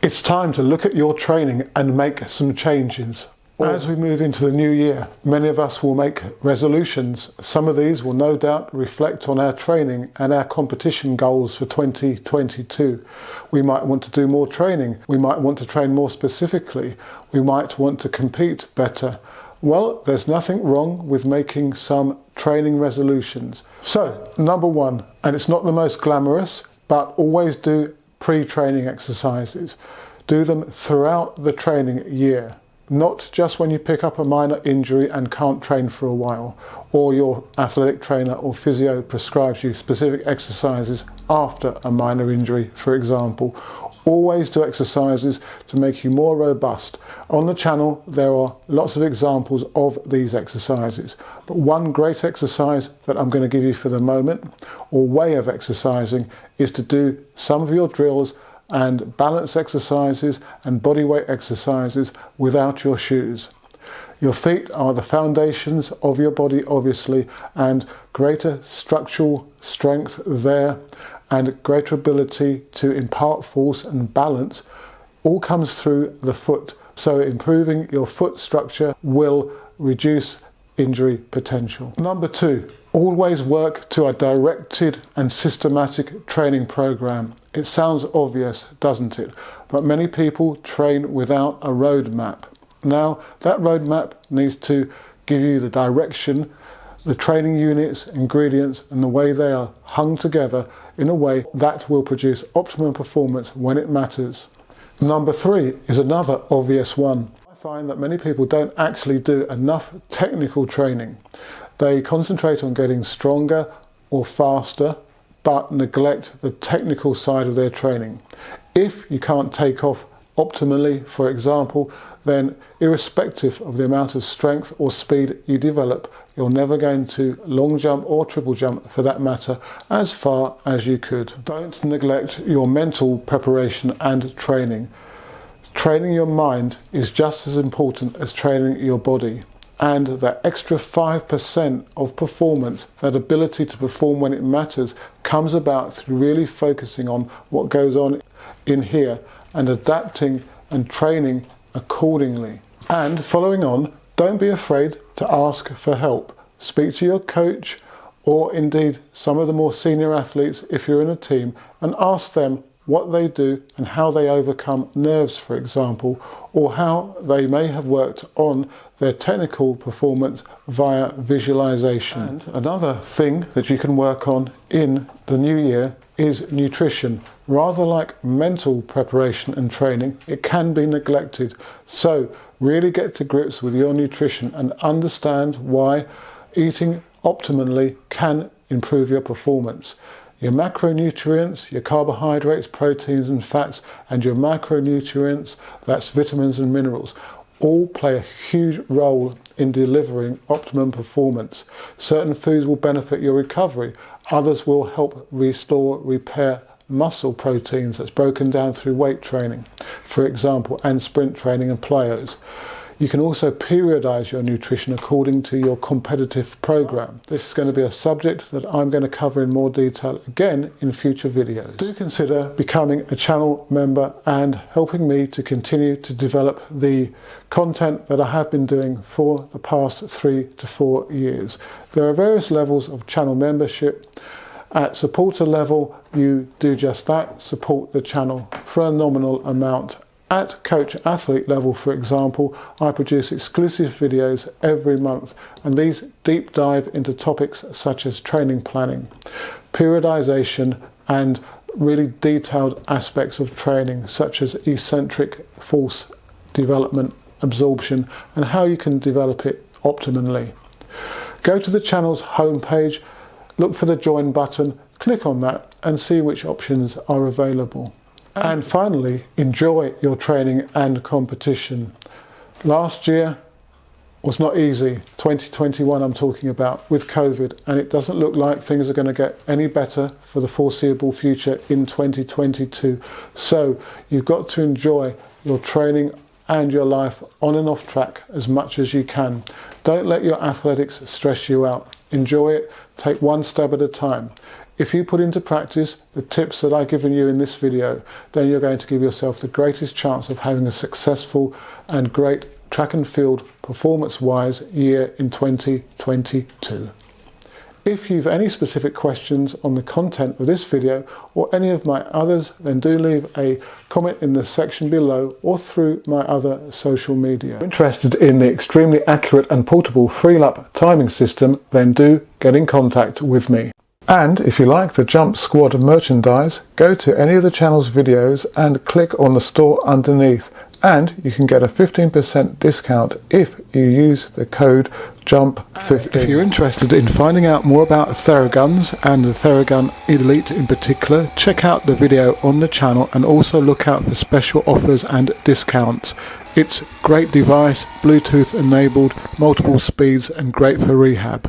It's time to look at your training and make some changes. As we move into the new year, many of us will make resolutions. Some of these will no doubt reflect on our training and our competition goals for 2022. We might want to do more training. We might want to train more specifically. We might want to compete better. Well, there's nothing wrong with making some training resolutions. So, number one, and it's not the most glamorous, but always do pre-training exercises. Do them throughout the training year. Not just when you pick up a minor injury and can't train for a while, or your athletic trainer or physio prescribes you specific exercises after a minor injury, for example. Always do exercises to make you more robust. On the channel there are lots of examples of these exercises, but one great exercise that I'm going to give you for the moment, or way of exercising, is to do some of your drills and balance exercises and bodyweight exercises without your shoes. Your feet are the foundations of your body, obviously, and greater structural strength there and greater ability to impart force and balance all comes through the foot. So improving your foot structure will reduce injury potential. Number two, always work to a directed and systematic training program. It sounds obvious, doesn't it? But many people train without a roadmap. Now, that roadmap needs to give you the direction, the training units, ingredients, and the way they are hung together in a way that will produce optimum performance when it matters. Number three is another obvious one. I find that many people don't actually do enough technical training. They concentrate on getting stronger or faster, but neglect the technical side of their training. If you can't take off optimally, for example, then irrespective of the amount of strength or speed you develop, you're never going to long jump or triple jump, for that matter, as far as you could. Don't neglect your mental preparation and training. Training your mind is just as important as training your body. And that extra 5% of performance, that ability to perform when it matters, comes about through really focusing on what goes on in here and adapting and training accordingly. And following on, don't be afraid to ask for help. Speak to your coach, or indeed some of the more senior athletes if you're in a team, and ask them what they do and how they overcome nerves, for example, or how they may have worked on their technical performance via visualization. And another thing that you can work on in the new year is nutrition. Rather like mental preparation and training, it can be neglected. So really get to grips with your nutrition and understand why eating optimally can improve your performance. Your macronutrients, your carbohydrates, proteins and fats, and your micronutrients, that's vitamins and minerals, all play a huge role in delivering optimum performance. Certain foods will benefit your recovery, others will help restore, repair muscle proteins that's broken down through weight training, for example, and sprint training and plyos. You can also periodize your nutrition according to your competitive program. This is going to be a subject that I'm going to cover in more detail again in future videos. Do consider becoming a channel member and helping me to continue to develop the content that I have been doing for the past 3 to 4 years. There are various levels of channel membership. At supporter level, you do just that, support the channel for a nominal amount. At coach athlete level, for example, I produce exclusive videos every month, and these deep dive into topics such as training planning, periodization, and really detailed aspects of training such as eccentric force development, absorption, and how you can develop it optimally. Go to the channel's homepage, look for the join button, click on that and see which options are available. And finally, enjoy your training and competition. Last year was not easy. 2021 I'm talking about, with COVID, and it doesn't look like things are going to get any better for the foreseeable future in 2022. So you've got to enjoy your training and your life on and off track as much as you can. Don't let your athletics stress you out. Enjoy it, take one step at a time. If you put into practice the tips that I've given you in this video, then you're going to give yourself the greatest chance of having a successful and great track and field performance-wise year in 2022. If you've any specific questions on the content of this video or any of my others, then do leave a comment in the section below or through my other social media. If you're interested in the extremely accurate and portable free-lap timing system, then do get in contact with me. And if you like the Jump Squad merchandise, go to any of the channel's videos and click on the store underneath, and you can get a 15% discount if you use the code JUMP15. If you're interested in finding out more about Theraguns and the Theragun Elite in particular, check out the video on the channel and also look out for special offers and discounts. It's a great device, Bluetooth enabled, multiple speeds and great for rehab.